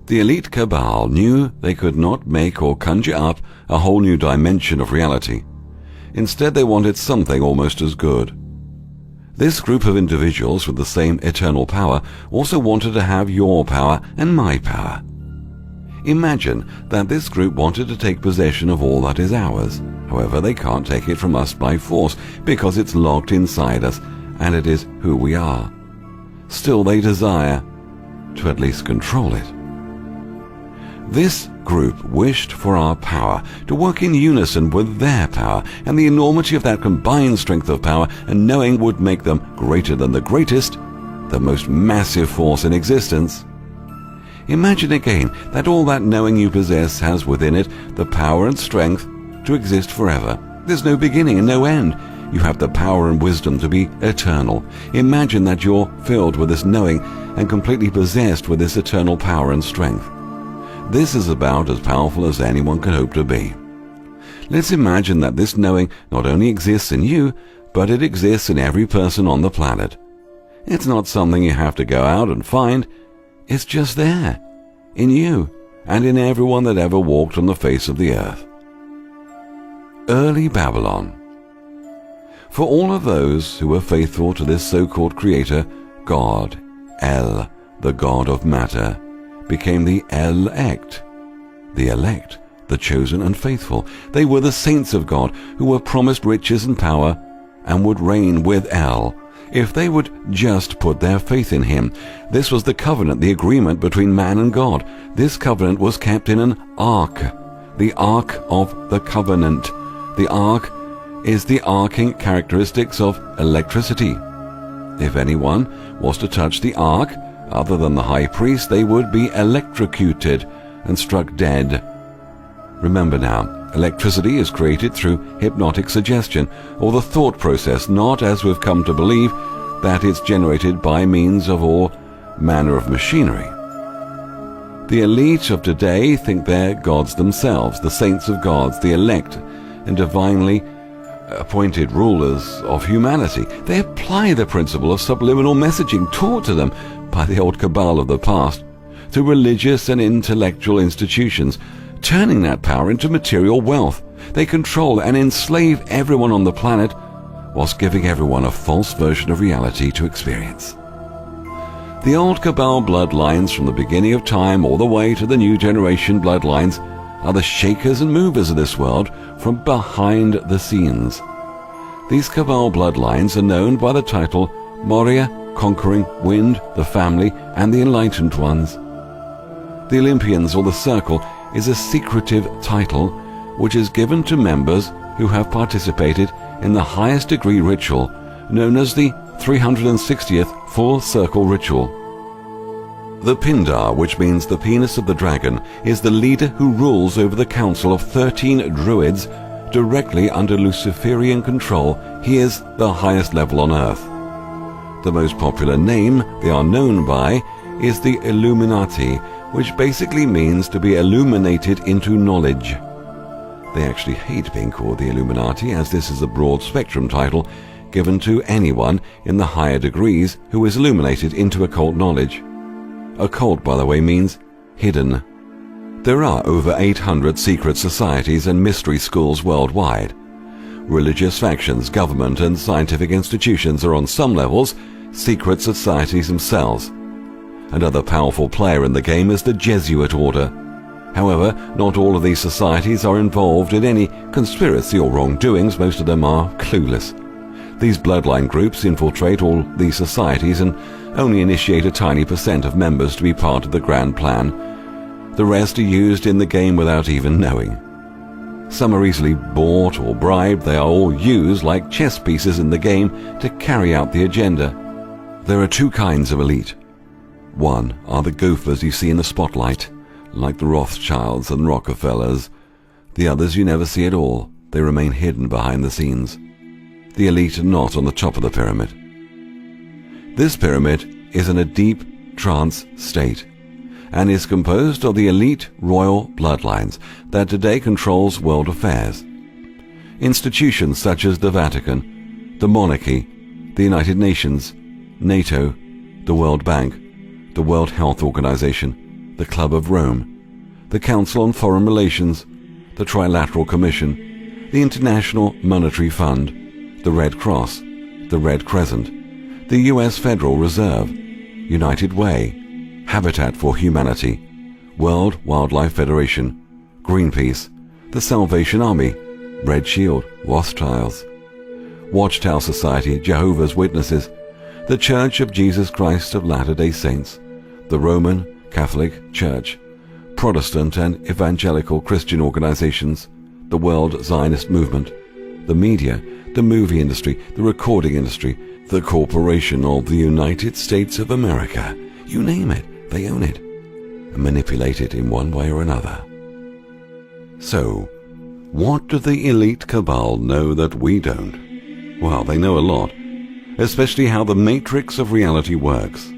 The elite cabal knew they could not make or conjure up a whole new dimension of reality. Instead, they wanted something almost as good. This group of individuals with the same eternal power also wanted to have your power and my power. Imagine that this group wanted to take possession of all that is ours. However, they can't take it from us by force because it's locked inside us and it is who we are. Still, they desire to at least control it. This group wished for our power to work in unison with their power, and the enormity of that combined strength of power and knowing would make them greater than the greatest, the most massive force in existence. Imagine again that all that knowing you possess has within it the power and strength to exist forever. There's no beginning and no end. You have the power and wisdom to be eternal. Imagine that you're filled with this knowing and completely possessed with this eternal power and strength. This is about as powerful as anyone could hope to be. Let's imagine that this knowing not only exists in you, but it exists in every person on the planet. It's not something you have to go out and find. It's just there, in you, and in everyone that ever walked on the face of the earth. Early Babylon. For all of those who were faithful to this so-called creator, God, El, the God of matter, became the elect, the chosen and faithful. They were the saints of God who were promised riches and power and would reign with El if they would just put their faith in him. This was the covenant, the agreement between man and God. This covenant was kept in an ark, the Ark of the Covenant. The ark is the arcing characteristics of electricity. If anyone was to touch the ark, other than the high priest, they would be electrocuted and struck dead. Remember now, electricity is created through hypnotic suggestion, or the thought process, not, as we've come to believe, that it's generated by means of all manner of machinery. The elite of today think they're gods themselves, the saints of gods, the elect, and divinely appointed rulers of humanity. They apply the principle of subliminal messaging taught to them by the old cabal of the past through religious and intellectual institutions, turning that power into material wealth. They control and enslave everyone on the planet whilst giving everyone a false version of reality to experience. The old cabal bloodlines from the beginning of time all the way to the new generation bloodlines are the shakers and movers of this world from behind the scenes. These cabal bloodlines are known by the title Moria, Conquering, Wind, the Family, and the Enlightened Ones. The Olympians, or the Circle, is a secretive title which is given to members who have participated in the highest degree ritual, known as the 360th Full Circle Ritual. The Pindar, which means the penis of the dragon, is the leader who rules over the council of 13 druids directly under Luciferian control. He is the highest level on earth. The most popular name they are known by is the ILLUMINATI, which basically means to be illuminated into knowledge. They actually hate being called the Illuminati, as this is a broad spectrum title given to anyone in the higher degrees who is illuminated into occult knowledge. Occult, by the way, means hidden. There are over 800 secret societies and mystery schools worldwide. Religious factions, government and scientific institutions are on some levels secret societies themselves. Another powerful player in the game is the Jesuit order. However, not all of these societies are involved in any conspiracy or wrongdoings. Most of them are clueless. These bloodline groups infiltrate all these societies and only initiate a tiny % of members to be part of the grand plan. The rest are used in the game without even knowing. Some are easily bought or bribed. They are all used like chess pieces in the game to carry out the agenda. There are two kinds of elite. One are the gophers you see in the spotlight, like the Rothschilds and Rockefellers. The others you never see at all. They remain hidden behind the scenes. The elite are not on the top of the pyramid. This pyramid is in a deep trance state and is composed of the elite royal bloodlines that today controls world affairs. Institutions such as the Vatican, the monarchy, the United Nations, NATO, the World Bank, the World Health Organization, the Club of Rome, the Council on Foreign Relations, the Trilateral Commission, the International Monetary Fund, the Red Cross, the Red Crescent, the U.S. Federal Reserve, United Way, Habitat for Humanity, World Wildlife Federation, Greenpeace, the Salvation Army, Red Shield, Rothschilds, Watchtower Society, Jehovah's Witnesses, the Church of Jesus Christ of Latter-day Saints, the Roman Catholic Church, Protestant and evangelical Christian organizations, the World Zionist Movement, the media, the movie industry, the recording industry, the Corporation of the United States of America. You name it, they own it and manipulate it in one way or another. So, what do the elite cabal know that we don't? Well, they know a lot, especially how the matrix of reality works,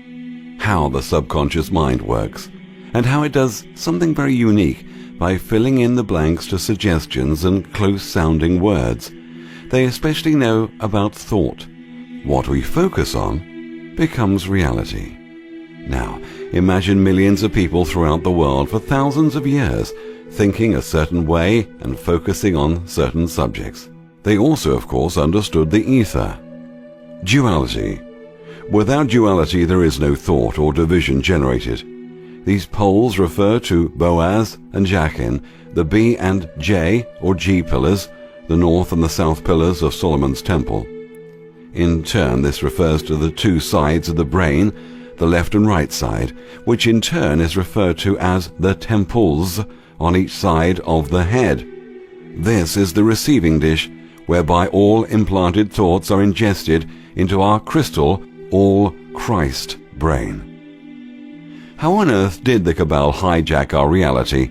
how the subconscious mind works, and how it does something very unique by filling in the blanks to suggestions and close-sounding words. They especially know about thought. What we focus on becomes reality. Now, imagine millions of people throughout the world for thousands of years thinking a certain way and focusing on certain subjects. They also, of course, understood the ether. Duality. Without duality, there is no thought or division generated. These poles refer to Boaz and Jachin, the B and J or G pillars, the north and the south pillars of Solomon's temple. In turn, this refers to the two sides of the brain, the left and right side, which in turn is referred to as the temples on each side of the head. This is the receiving dish whereby all implanted thoughts are ingested into our crystal, all-Christ brain. How on earth did the Cabal hijack our reality?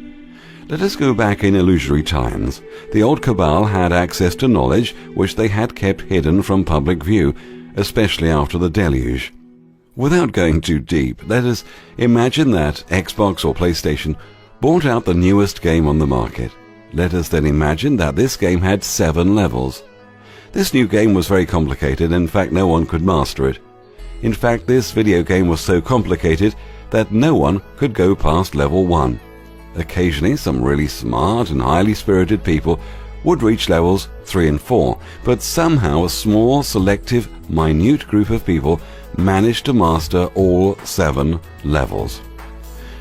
Let us go back in illusory times. The old Cabal had access to knowledge which they had kept hidden from public view, especially after the deluge. Without going too deep, let us imagine that Xbox or PlayStation bought out the newest game on the market. Let us then imagine that this game had 7 levels. This new game was very complicated, in fact no one could master it. In fact, this video game was so complicated that no one could go past level 1. Occasionally, some really smart and highly spirited people would reach levels 3 and 4, but somehow a small, selective, minute group of people managed to master all 7 levels.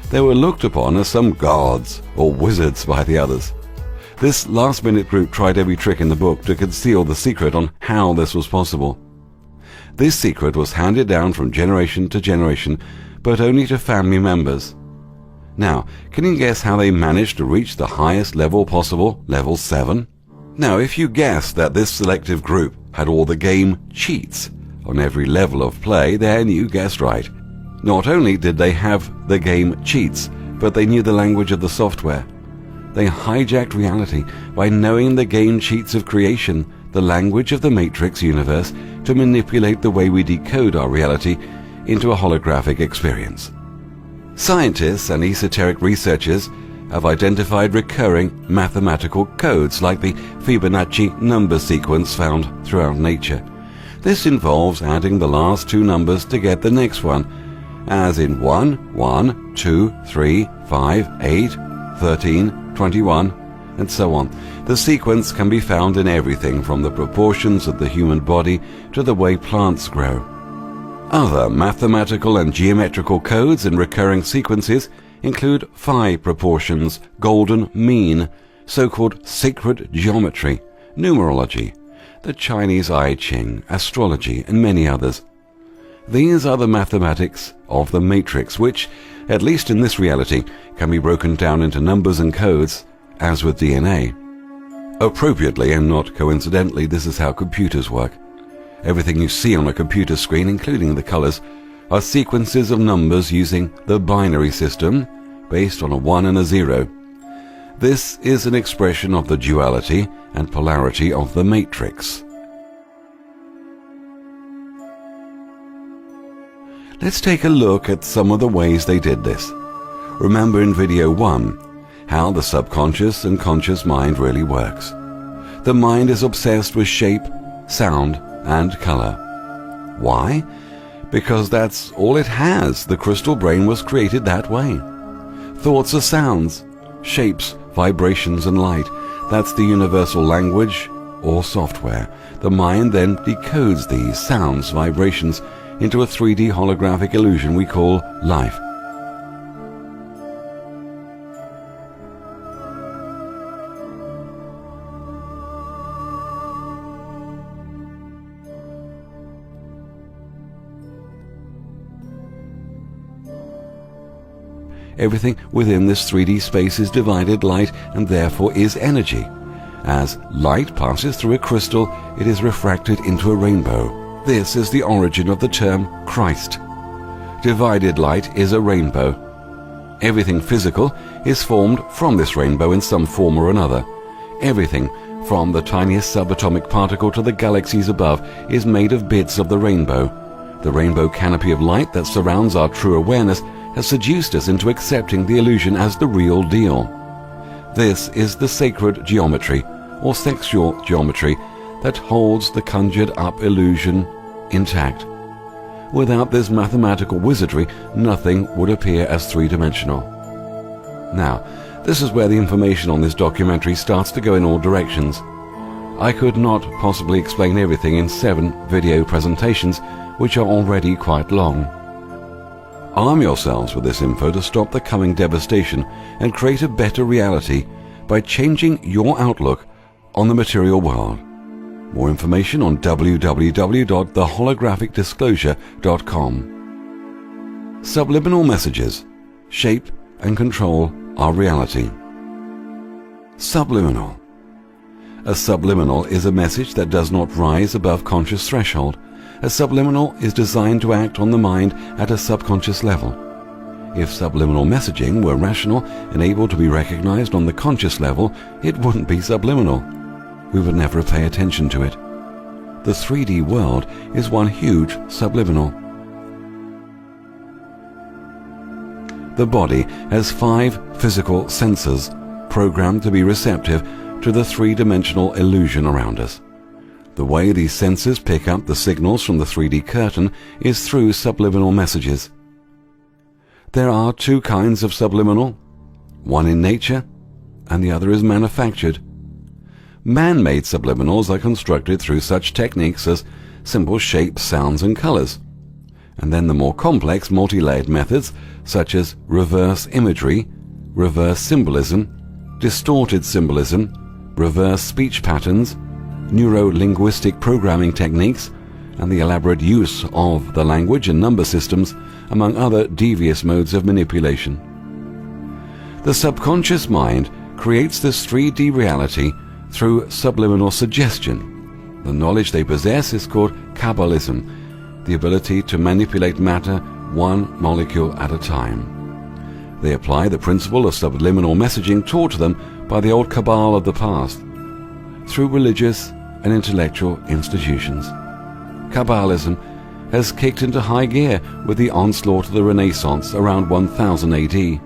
They were looked upon as some gods or wizards by the others. This last-minute group tried every trick in the book to conceal the secret on how this was possible. This secret was handed down from generation to generation, but only to family members. Now, can you guess how they managed to reach the highest level possible, level 7? Now, if you guessed that this selective group had all the game cheats on every level of play, then you guessed right. Not only did they have the game cheats, but they knew the language of the software. They hijacked reality by knowing the game cheats of creation, the language of the Matrix universe, to manipulate the way we decode our reality into a holographic experience. Scientists and esoteric researchers have identified recurring mathematical codes like the Fibonacci number sequence found throughout nature. This involves adding the last 2 numbers to get the next one, as in 1, 1, 2, 3, 5, 8, 13, 21, and so on. The sequence can be found in everything from the proportions of the human body to the way plants grow. Other mathematical and geometrical codes and recurring sequences include phi proportions, golden mean, so-called sacred geometry, numerology, the Chinese I Ching, astrology, and many others. These are the mathematics of the matrix, which, at least in this reality, can be broken down into numbers and codes, as with DNA. Appropriately and not coincidentally, this is how computers work. Everything you see on a computer screen, including the colors, are sequences of numbers using the binary system based on a 1 and a 0. This is an expression of the duality and polarity of the matrix. Let's take a look at some of the ways they did this. Remember in video 1 how the subconscious and conscious mind really works. The mind is obsessed with shape, sound, and color. Why? Because that's all it has. The crystal brain was created that way. Thoughts are sounds, shapes, vibrations, and light. That's the universal language or software. The mind then decodes these sounds, vibrations, into a 3D holographic illusion we call life. Everything within this 3D space is divided light and therefore is energy. As light passes through a crystal, it is refracted into a rainbow. This is the origin of the term Christ. Divided light is a rainbow. Everything physical is formed from this rainbow in some form or another. Everything, from the tiniest subatomic particle to the galaxies above, is made of bits of the rainbow. The rainbow canopy of light that surrounds our true awareness has seduced us into accepting the illusion as the real deal. This is the sacred geometry, or sexual geometry, that holds the conjured-up illusion intact. Without this mathematical wizardry, nothing would appear as three-dimensional. Now, this is where the information on this documentary starts to go in all directions. I could not possibly explain everything in 7 video presentations, which are already quite long. Arm yourselves with this info to stop the coming devastation and create a better reality by changing your outlook on the material world. More information on www.holographicdisclosure.com. Subliminal messages shape and control our reality. Subliminal. A subliminal is a message that does not rise above conscious threshold. A subliminal is designed to act on the mind at a subconscious level. If subliminal messaging were rational and able to be recognized on the conscious level, it wouldn't be subliminal. We would never pay attention to it. The 3D world is one huge subliminal. The body has 5 physical senses programmed to be receptive to the 3-dimensional illusion around us. The way these senses pick up the signals from the 3D curtain is through subliminal messages. There are 2 kinds of subliminal, one in nature and the other is manufactured. Man-made subliminals are constructed through such techniques as simple shapes, sounds, and colors. And then the more complex multi-layered methods such as reverse imagery, reverse symbolism, distorted symbolism, reverse speech patterns, neuro-linguistic programming techniques, and the elaborate use of the language and number systems, among other devious modes of manipulation. The subconscious mind creates this 3D reality through subliminal suggestion. The knowledge they possess is called Kabbalism, the ability to manipulate matter one molecule at a time. They apply the principle of subliminal messaging taught to them by the old Cabal of the past through religious and intellectual institutions. Kabbalism has kicked into high gear with the onslaught of the Renaissance around 1000 AD.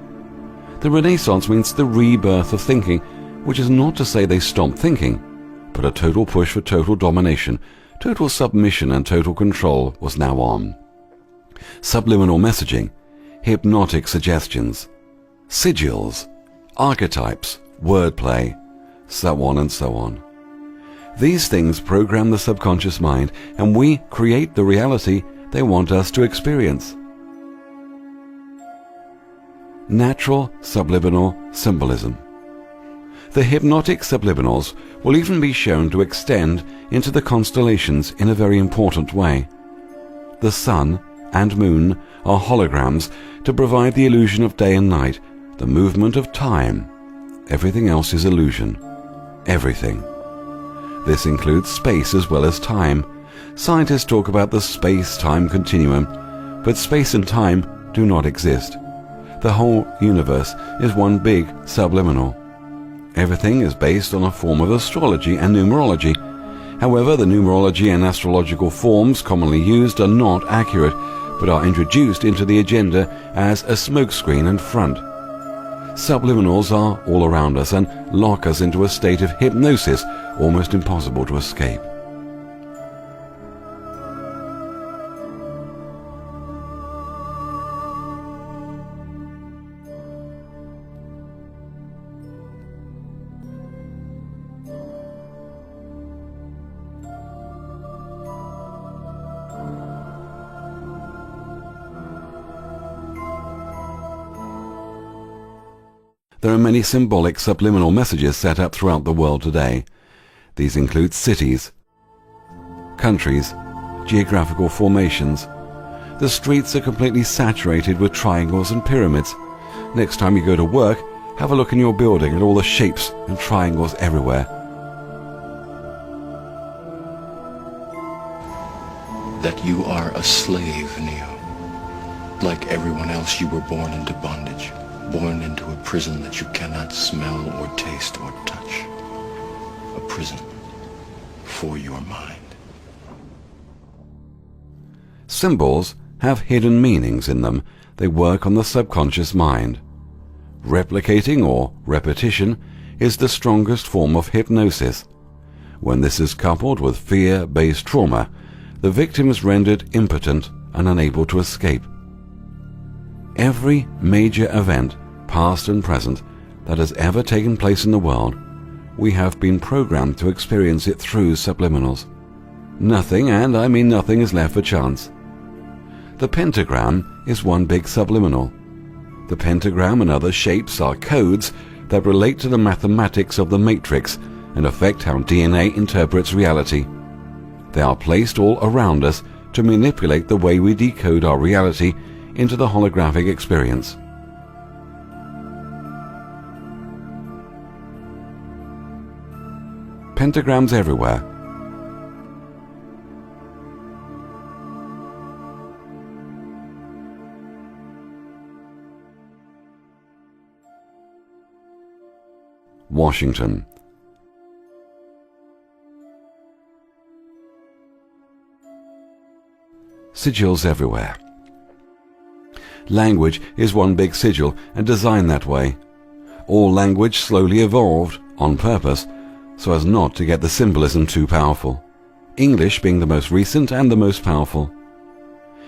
The Renaissance means the rebirth of thinking, which is not to say they stopped thinking, but a total push for total domination, total submission and total control was now on. Subliminal messaging, hypnotic suggestions, sigils, archetypes, wordplay, so on and so on. These things program the subconscious mind, and we create the reality they want us to experience. Natural subliminal symbolism. The hypnotic subliminals will even be shown to extend into the constellations in a very important way. The sun and moon are holograms to provide the illusion of day and night, the movement of time. Everything else is illusion. Everything. This includes space as well as time. Scientists talk about the space-time continuum, but space and time do not exist. The whole universe is one big subliminal. Everything is based on a form of astrology and numerology. However, the numerology and astrological forms commonly used are not accurate, but are introduced into the agenda as a smokescreen and front. Subliminals are all around us and lock us into a state of hypnosis almost impossible to escape. There are many symbolic subliminal messages set up throughout the world today. These include cities, countries, geographical formations. The streets are completely saturated with triangles and pyramids. Next time you go to work, have a look in your building at all the shapes and triangles everywhere. That you are a slave, Neo. Like everyone else, you were born into bondage. Born into a prison that you cannot smell or taste or touch. A prison for your mind. Symbols have hidden meanings in them. They work on the subconscious mind. Replicating or repetition is the strongest form of hypnosis. When this is coupled with fear-based trauma, the victim is rendered impotent and unable to escape. Every major event, past and present, that has ever taken place in the world, we have been programmed to experience it through subliminals. Nothing, and I mean nothing, is left for chance. The pentagram is one big subliminal. The pentagram and other shapes are codes that relate to the mathematics of the matrix and affect how DNA interprets reality. They are placed all around us to manipulate the way we decode our reality into the holographic experience. Pentagrams everywhere. Washington. Sigils everywhere. Language is one big sigil and designed that way. All language slowly evolved, on purpose, so as not to get the symbolism too powerful. English being the most recent and the most powerful.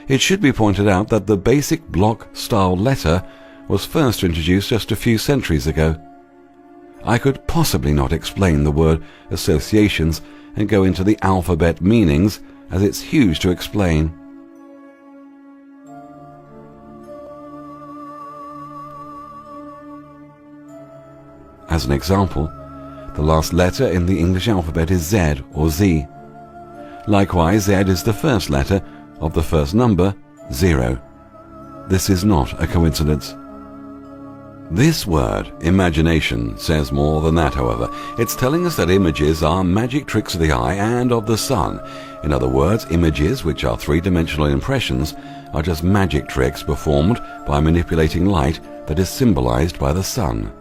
It should be pointed out that the basic block-style letter was first introduced just a few centuries ago. I could possibly not explain the word associations and go into the alphabet meanings, as it's huge to explain. As an example, the last letter in the English alphabet is Z or Z. Likewise, Z is the first letter of the first number, 0. This is not a coincidence. This word, imagination, says more than that, however. It's telling us that images are magic tricks of the eye and of the sun. In other words, images, which are three-dimensional impressions, are just magic tricks performed by manipulating light that is symbolized by the sun.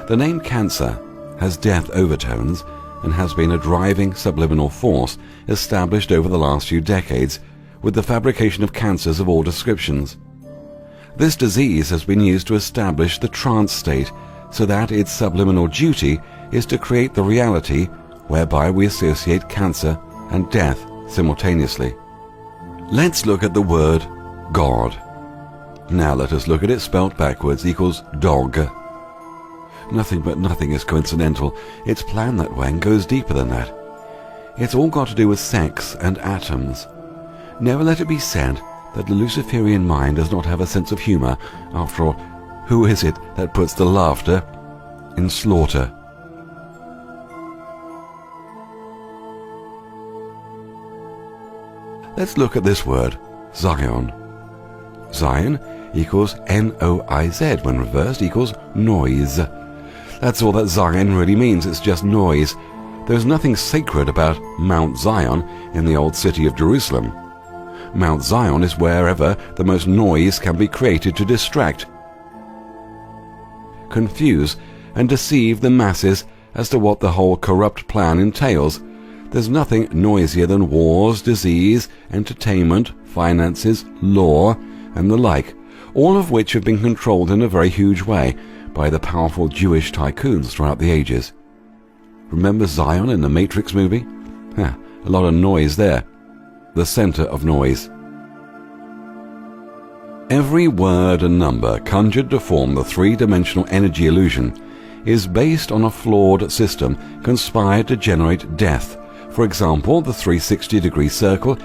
The name Cancer has death overtones and has been a driving subliminal force established over the last few decades with the fabrication of cancers of all descriptions. This disease has been used to establish the trance state so that its subliminal duty is to create the reality whereby we associate cancer and death simultaneously. Let's look at the word God. Now let us look at it spelt backwards equals dog. Nothing but nothing is coincidental. It's planned that way and goes deeper than that. It's all got to do with sex and atoms. Never let it be said that the Luciferian mind does not have a sense of humor. After all, who is it that puts the laughter in slaughter? Let's look at this word, Zion. Zion equals N-O-I-Z, when reversed equals noise. That's all that Zion really means, it's just noise. There's nothing sacred about Mount Zion in the old city of Jerusalem. Mount Zion is wherever the most noise can be created to distract, confuse, and deceive the masses as to what the whole corrupt plan entails. There's nothing noisier than wars, disease, entertainment, finances, law, and the like, all of which have been controlled in a very huge way by the powerful Jewish tycoons throughout the ages. Remember Zion in the Matrix movie? A lot of noise there. The center of noise. Every word and number conjured to form the three-dimensional energy illusion is based on a flawed system conspired to generate death. For example, the 360-degree circle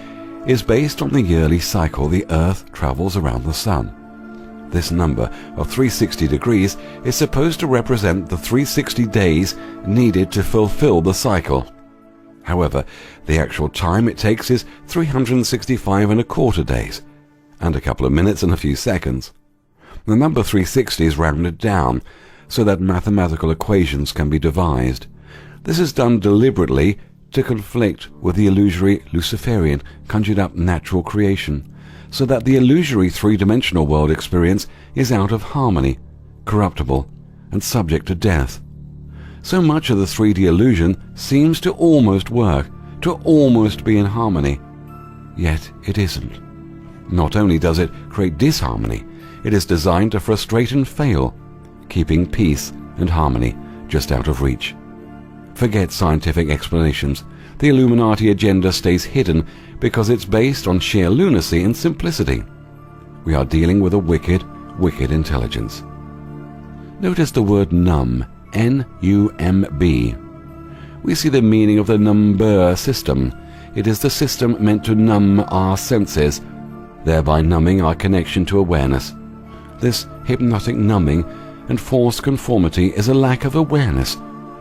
is based on the yearly cycle the Earth travels around the Sun. This number of 360 degrees is supposed to represent the 360 days needed to fulfill the cycle. However, the actual time it takes is 365 and a quarter days, and a couple of minutes and a few seconds. The number 360 is rounded down so that mathematical equations can be devised. This is done deliberately to conflict with the illusory Luciferian conjured-up natural creation, so that the illusory three-dimensional world experience is out of harmony, corruptible, and subject to death. So much of the 3D illusion seems to almost work, to almost be in harmony, yet it isn't. Not only does it create disharmony, it is designed to frustrate and fail, keeping peace and harmony just out of reach. Forget scientific explanations. The Illuminati agenda stays hidden because it's based on sheer lunacy and simplicity. We are dealing with a wicked, wicked intelligence. Notice the word numb, N-U-M-B. We see the meaning of the number system. It is the system meant to numb our senses, thereby numbing our connection to awareness. This hypnotic numbing and forced conformity is a lack of awareness,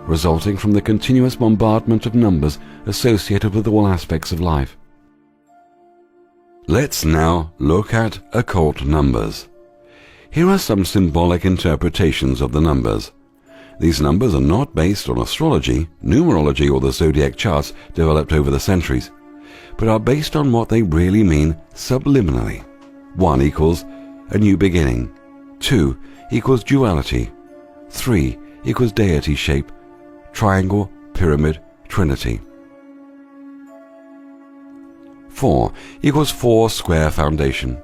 resulting from the continuous bombardment of numbers associated with all aspects of life. Let's now look at occult numbers. Here are some symbolic interpretations of the numbers. These numbers are not based on astrology, numerology, or the zodiac charts developed over the centuries, but are based on what they really mean subliminally. 1 equals a new beginning. 2 equals duality. 3 equals deity shape, triangle, pyramid, trinity. 4 equals 4 square foundation.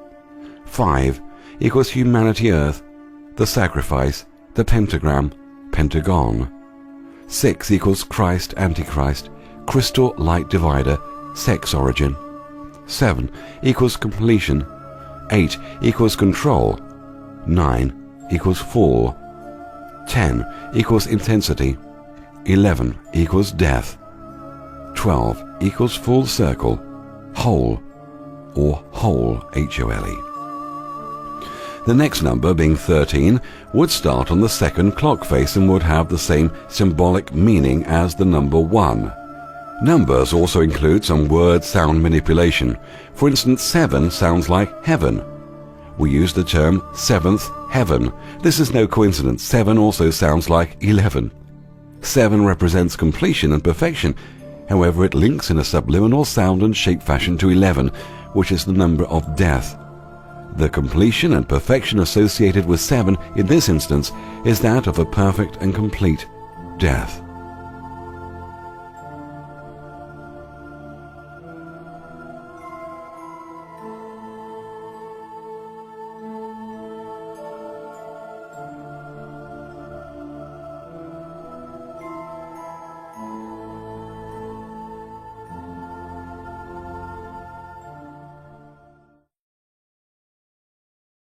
5 equals humanity earth, the sacrifice, the pentagram, pentagon. 6 equals Christ, Antichrist, crystal light divider, sex origin. 7 equals completion. 8 equals control. 9 equals fall. 10 equals intensity. 11 equals death. 12 equals full circle, whole, or whole, H-O-L-E. The next number, being 13, would start on the second clock face and would have the same symbolic meaning as the number 1. Numbers also include some word-sound manipulation. For instance, 7 sounds like heaven. We use the term seventh heaven. This is no coincidence. 7 also sounds like 11. 7 represents completion and perfection. However, it links in a subliminal sound and shape fashion to 11, which is the number of death. The completion and perfection associated with 7 in this instance is that of a perfect and complete death.